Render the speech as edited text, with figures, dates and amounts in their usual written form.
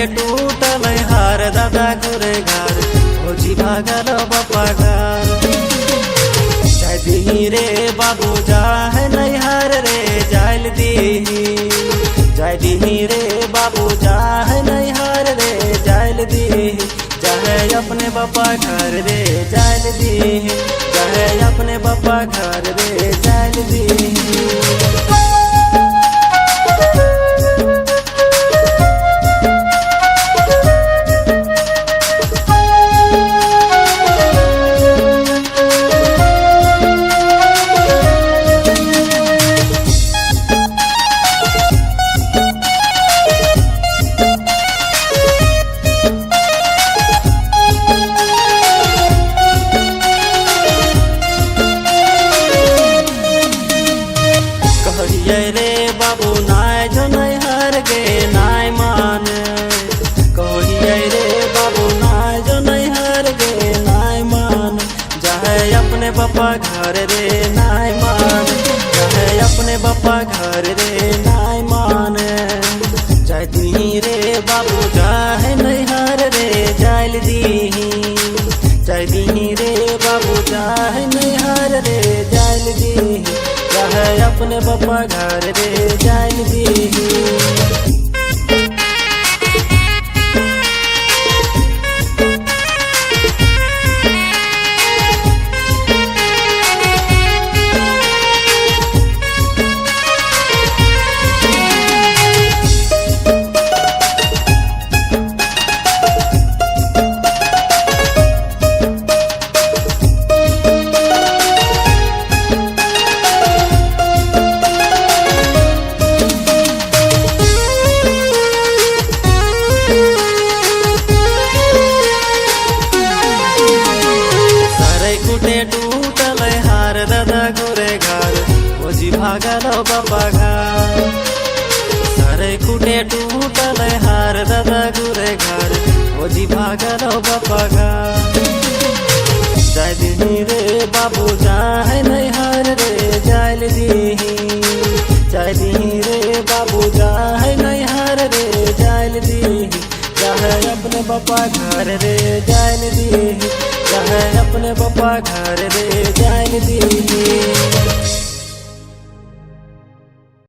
टूटल हार दादा गुरे घर खोजी भागल बापा घर। जाय दी रे बाबू जा है नैहर रे जायल दी, जाय दी रे बाबू जा है नैहर रे जायल दी, जाहे अपने बापा घर रे जायल दी, जाहे अपने बापा घर रे जायल दी। रे बाबू नाय जो नैहर गे नाय मान, कहिए रे बाबू नाय जो नैहर गे नाय मान, जाहे अपने बापा घर रे नाय मान, जाहे अपने बापा घर रे नाय मान। जाय दी रे बाबू जाहे नैहर रे जायल दी, जाय दी रे बाबू जाहे नैहर रे जायल दी, जाहे अपने बापा घर रे जायल दी। टूटल हार दादा गुरे घर खोजी भागल बापा घर। सारे कुटे टूटल हार दादा गुरे घर खोजी भागल बापा घर। जाय दी रे बाबू जाहे नैहर रे जायल दी, जाय दी रे बाबू जाहे नैहर रे जायल दी, जाहे अपने बापा घर रे जायल दी, जाहे अपने बापा घर रे जायल दी।